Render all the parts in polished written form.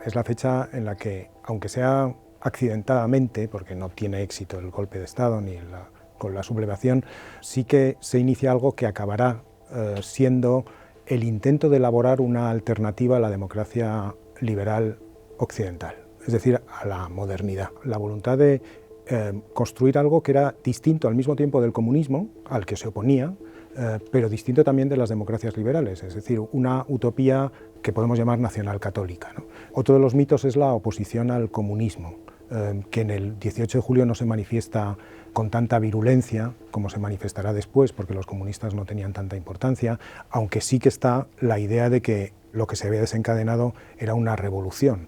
es la fecha en la que, aunque sea accidentadamente, porque no tiene éxito el golpe de Estado ni con la sublevación, sí que se inicia algo que acabará siendo el intento de elaborar una alternativa a la democracia liberal occidental, es decir, a la modernidad. La voluntad de construir algo que era distinto al mismo tiempo del comunismo, al que se oponía, pero distinto también de las democracias liberales, es decir, una utopía que podemos llamar nacional católica, ¿no? Otro de los mitos es la oposición al comunismo, que en el 18 de julio no se manifiesta con tanta virulencia como se manifestará después, porque los comunistas no tenían tanta importancia, aunque sí que está la idea de que lo que se había desencadenado era una revolución.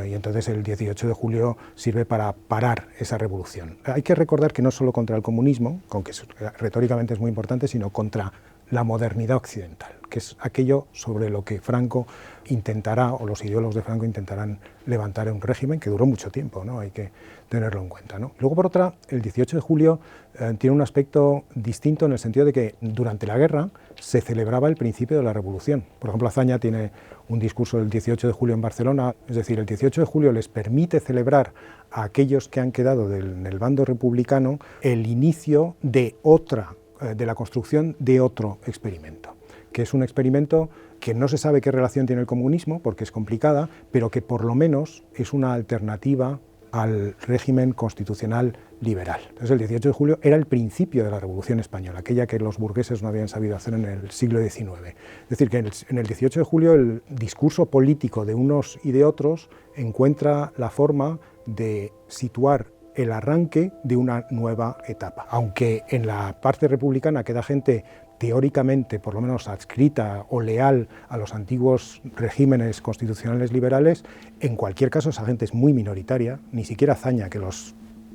Y entonces el 18 de julio sirve para parar esa revolución. Hay que recordar que no solo contra el comunismo, aunque retóricamente es muy importante, sino contra la modernidad occidental, que es aquello sobre lo que Franco intentará, o los ideólogos de Franco intentarán levantar un régimen que duró mucho tiempo, ¿no? Hay que tenerlo en cuenta, ¿no? Luego, por otra, el 18 de julio tiene un aspecto distinto en el sentido de que durante la guerra se celebraba el principio de la revolución. Por ejemplo, Azaña tiene un discurso del 18 de julio en Barcelona, es decir, el 18 de julio les permite celebrar a aquellos que han quedado en el bando republicano el inicio de la construcción de otro experimento, que es un experimento que no se sabe qué relación tiene el comunismo, porque es complicada, pero que por lo menos es una alternativa al régimen constitucional liberal. Entonces el 18 de julio era el principio de la Revolución Española, aquella que los burgueses no habían sabido hacer en el siglo XIX. Es decir, que en el 18 de julio el discurso político de unos y de otros encuentra la forma de situar el arranque de una nueva etapa. Aunque en la parte republicana queda gente teóricamente, por lo menos adscrita o leal a los antiguos regímenes constitucionales liberales, en cualquier caso esa gente es muy minoritaria, ni siquiera Azaña, que los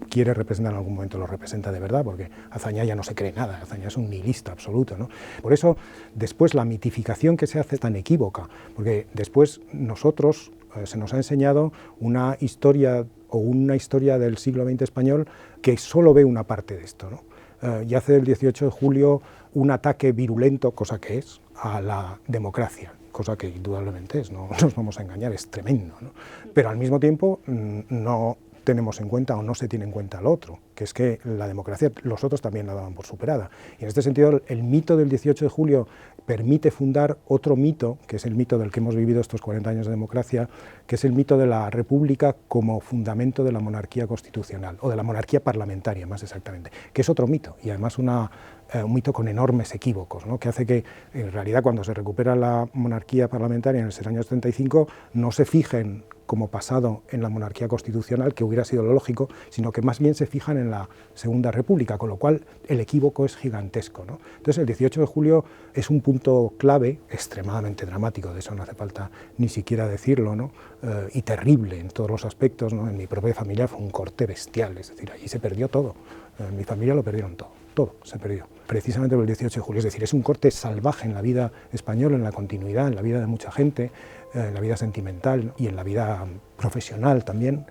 quiere representar en algún momento, los representa de verdad, porque Azaña ya no se cree nada, Azaña es un nihilista absoluto, ¿no? Por eso, después la mitificación que se hace es tan equívoca, porque después nosotros se nos ha enseñado una historia del siglo XX español que solo ve una parte de esto, ¿no? Y hace del 18 de julio un ataque virulento, cosa que es, a la democracia, cosa que indudablemente es, no nos vamos a engañar, es tremendo, ¿no? Pero al mismo tiempo no tenemos en cuenta o no se tiene en cuenta lo otro, que es que la democracia los otros también la daban por superada. Y en este sentido el mito del 18 de julio permite fundar otro mito, que es el mito del que hemos vivido estos 40 años de democracia, que es el mito de la república como fundamento de la monarquía constitucional, o de la monarquía parlamentaria más exactamente, que es otro mito, y además un mito con enormes equívocos, ¿no? Que hace que en realidad cuando se recupera la monarquía parlamentaria en el año 75 no se fijen como pasado en la monarquía constitucional, que hubiera sido lo lógico, sino que más bien se fijan en la Segunda República, con lo cual el equívoco es gigantesco, ¿no? Entonces el 18 de julio es un punto clave, extremadamente dramático, de eso no hace falta ni siquiera decirlo, ¿no? Y terrible en todos los aspectos, ¿no? En mi propia familia fue un corte bestial, es decir, allí se perdió todo, en mi familia lo perdieron todo se perdió, precisamente por el 18 de julio, es decir, es un corte salvaje en la vida española, en la continuidad, en la vida de mucha gente, en la vida sentimental y en la vida profesional también,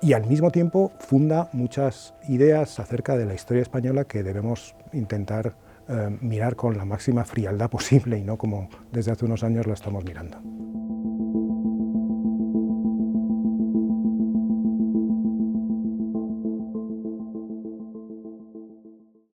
y al mismo tiempo funda muchas ideas acerca de la historia española que debemos intentar mirar con la máxima frialdad posible y no como desde hace unos años la estamos mirando.